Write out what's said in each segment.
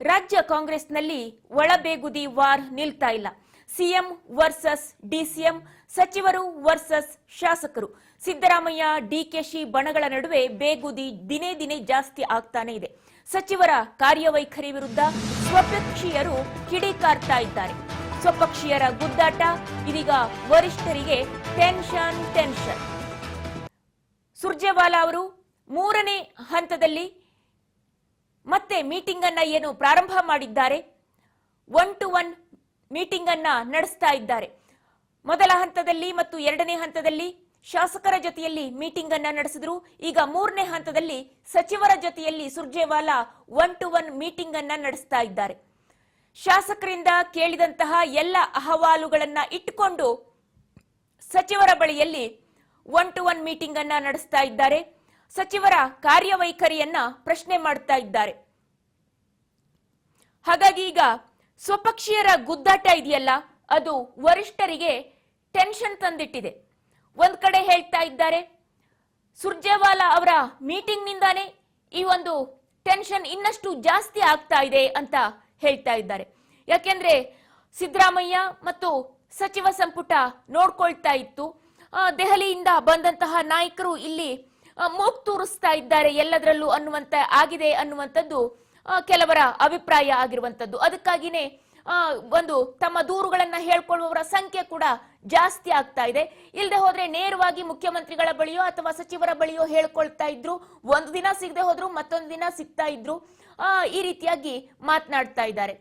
ರಾಜ್ಯ ಕಾಂಗ್ರೆಸ್ನಲ್ಲಿ ಒಳಬೇಗುದಿ ವಾರ್ ನಿಲ್ತಾ ಇಲ್ಲ. ಸಿಎಂ ವರ್ಸಸ್ ಡಿಸಿಎಂ, ಸಚಿವರು ವರ್ಸಸ್ ಶಾಸಕರು. ಸಿದ್ದರಾಮಯ್ಯ ಡಿಕೆಶಿ ಬಣಗಳ ನಡುವೆ ಬೇಗುದಿ ದಿನೇ ದಿನೇ ಜಾಸ್ತಿ ಆಗ್ತಾನೆ ಇದೆ. ಸಚಿವರ ಕಾರ್ಯವೈಖರಿ ವಿರುದ್ಧ ಸ್ವಪಕ್ಷೀಯರು ಕಿಡಿಕಾರ್ತಾ ಇದ್ದಾರೆ. ಸ್ವಪಕ್ಷೀಯರ ಗುದ್ದಾಟ ಇದೀಗ ವರಿಷ್ಠರಿಗೆ ಟೆನ್ಷನ್. ಸುರ್ಜೇವಾಲಾ ಅವರು ಮೂರನೇ ಹಂತದಲ್ಲಿ ಮತ್ತೆ ಮೀಟಿಂಗ್ ಅನ್ನ ಏನು ಪ್ರಾರಂಭ ಮಾಡಿದ್ದಾರೆ, 1-to-1 ಮೀಟಿಂಗ್ ಅನ್ನ ನಡೆಸ್ತಾ ಇದ್ದಾರೆ. ಮೊದಲ ಹಂತದಲ್ಲಿ ಮತ್ತು ಎರಡನೇ ಹಂತದಲ್ಲಿ ಶಾಸಕರ ಜೊತೆಯಲ್ಲಿ ಮೀಟಿಂಗ್ ಅನ್ನ ನಡೆಸಿದ್ರು. ಈಗ ಮೂರನೇ ಹಂತದಲ್ಲಿ ಸಚಿವರ ಜೊತೆಯಲ್ಲಿ ಸುರ್ಜೇವಾಲಾ 1-to-1 ಮೀಟಿಂಗ್ ಅನ್ನ ನಡೆಸ್ತಾ ಇದ್ದಾರೆ. ಶಾಸಕರಿಂದ ಕೇಳಿದಂತಹ ಎಲ್ಲ ಅಹವಾಲುಗಳನ್ನ ಇಟ್ಟುಕೊಂಡು ಸಚಿವರ ಬಳಿಯಲ್ಲಿ 1-to-1 ಮೀಟಿಂಗ್ ಅನ್ನ ನಡೆಸ್ತಾ ಇದ್ದಾರೆ. ಸಚಿವರ ಕಾರ್ಯವೈಖರಿಯನ್ನ ಪ್ರಶ್ನೆ ಮಾಡ್ತಾ ಇದ್ದಾರೆ. ಹಾಗಾಗಿ ಈಗ ಸ್ವಪಕ್ಷೀಯರ ಗುದ್ದಾಟ ಇದೆಯಲ್ಲ, ಅದು ವರಿಷ್ಠರಿಗೆ ಟೆನ್ಷನ್ ತಂದಿಟ್ಟಿದೆ. ಒಂದ್ ಕಡೆ ಹೇಳ್ತಾ ಇದ್ದಾರೆ, ಸುರ್ಜೇವಾಲಾ ಅವರ ಮೀಟಿಂಗ್ ನಿಂದಾನೇ ಈ ಒಂದು ಟೆನ್ಷನ್ ಇನ್ನಷ್ಟು ಜಾಸ್ತಿ ಆಗ್ತಾ ಇದೆ ಅಂತ ಹೇಳ್ತಾ ಇದ್ದಾರೆ. ಯಾಕೆಂದ್ರೆ ಸಿದ್ದರಾಮಯ್ಯ ಮತ್ತು ಸಚಿವ ಸಂಪುಟ ನೋಡ್ಕೊಳ್ತಾ ಇತ್ತು, ದೆಹಲಿಯಿಂದ ಬಂದಂತಹ ನಾಯಕರು ಇಲ್ಲಿ ಮೂಗ್ ತೂರಿಸ್ತಾ ಇದ್ದಾರೆ ಎಲ್ಲದರಲ್ಲೂ ಆಗಿದೆ ಅನ್ನುವಂಥದ್ದು ಕೆಲವರ ಅಭಿಪ್ರಾಯ ಆಗಿರುವಂತದ್ದು. ಅದಕ್ಕಾಗಿನೇ ಒಂದು ತಮ್ಮ ದೂರುಗಳನ್ನ ಹೇಳ್ಕೊಳ್ಳುವವರ ಸಂಖ್ಯೆ ಕೂಡ ಜಾಸ್ತಿ ಆಗ್ತಾ ಇದೆ. ಇಲ್ಲದೆ ಹೋದ್ರೆ ನೇರವಾಗಿ ಮುಖ್ಯಮಂತ್ರಿಗಳ ಬಳಿಯೋ ಅಥವಾ ಸಚಿವರ ಬಳಿಯೋ ಹೇಳ್ಕೊಳ್ತಾ ಇದ್ರು, ಒಂದು ದಿನ ಸಿಗದೆ ಹೋದ್ರು ಮತ್ತೊಂದು ದಿನ ಸಿಗ್ತಾ ಇದ್ರು. ಈ ರೀತಿಯಾಗಿ ಮಾತನಾಡ್ತಾ ಇದ್ದಾರೆ.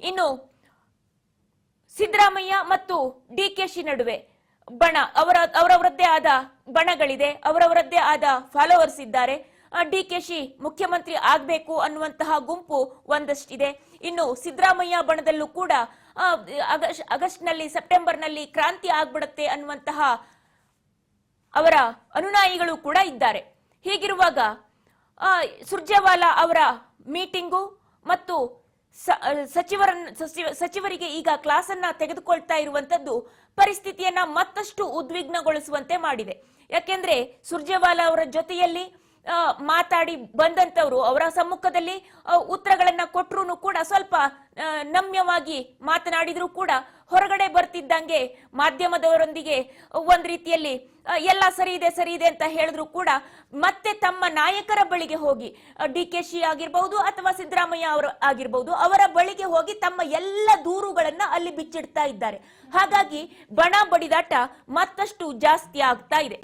ಇನ್ನು ಸಿದ್ದರಾಮಯ್ಯ ಮತ್ತು ಡಿಕೆಶಿ ನಡುವೆ ಬಣ ಅವರವರದ್ದೇ ಆದ ಬಣಗಳಿದೆ, ಅವರವರದ್ದೇ ಆದ ಫಾಲೋವರ್ಸ್ ಇದ್ದಾರೆ. ಡಿಕೆಶಿ ಮುಖ್ಯಮಂತ್ರಿ ಆಗ್ಬೇಕು ಅನ್ನುವಂತಹ ಗುಂಪು ಒಂದಷ್ಟಿದೆ. ಇನ್ನು ಸಿದ್ದರಾಮಯ್ಯ ಬಣದಲ್ಲೂ ಕೂಡ ಸೆಪ್ಟೆಂಬರ್ ನಲ್ಲಿ ಕ್ರಾಂತಿ ಆಗ್ಬಿಡುತ್ತೆ ಅನ್ನುವಂತಹ ಅವರ ಅನುಯಾಯಿಗಳು ಕೂಡ ಇದ್ದಾರೆ. ಹೀಗಿರುವಾಗ ಸುರ್ಜೇವಾಲಾ ಅವರ ಮೀಟಿಂಗು ಮತ್ತು ಸಚಿವರಿಗೆ ಈಗ ಕ್ಲಾಸ್ ಅನ್ನ ತೆಗೆದುಕೊಳ್ತಾ ಇರುವಂತದ್ದು ಪರಿಸ್ಥಿತಿಯನ್ನ ಮತ್ತಷ್ಟು ಉದ್ವಿಗ್ನಗೊಳಿಸುವಂತೆ ಮಾಡಿದೆ. ಯಾಕೆಂದ್ರೆ ಸುರ್ಜೇವಾಲಾ ಅವರ ಜೊತೆಯಲ್ಲಿ ಮಾತಾಡಿ ಬಂದಂತವರು ಅವರ ಸಮ್ಮುಖದಲ್ಲಿ ಉತ್ತರಗಳನ್ನ ಕೊಟ್ಟರು ಕೂಡ ಸ್ವಲ್ಪ ನಮ್ಯವಾಗಿ ಮಾತನಾಡಿದ್ರು ಕೂಡ ಹೊರಗಡೆ ಬರ್ತಿದ್ದಂಗೆ ಮಾಧ್ಯಮದವರೊಂದಿಗೆ ಒಂದ್ ರೀತಿಯಲ್ಲಿ ಎಲ್ಲ ಸರಿ ಇದೆ ಅಂತ ಹೇಳಿದ್ರು ಕೂಡ ಮತ್ತೆ ತಮ್ಮ ನಾಯಕರ ಬಳಿಗೆ ಹೋಗಿ, ಡಿಕೆಶಿ ಆಗಿರ್ಬಹುದು ಅಥವಾ ಸಿದ್ದರಾಮಯ್ಯ ಅವರು ಆಗಿರ್ಬಹುದು, ಅವರ ಬಳಿಗೆ ಹೋಗಿ ತಮ್ಮ ಎಲ್ಲ ದೂರುಗಳನ್ನ ಅಲ್ಲಿ ಬಿಚ್ಚಿಡ್ತಾ ಇದ್ದಾರೆ. ಹಾಗಾಗಿ ಬಣ ಬಡಿದಾಟ ಮತ್ತಷ್ಟು ಜಾಸ್ತಿ ಆಗ್ತಾ ಇದೆ.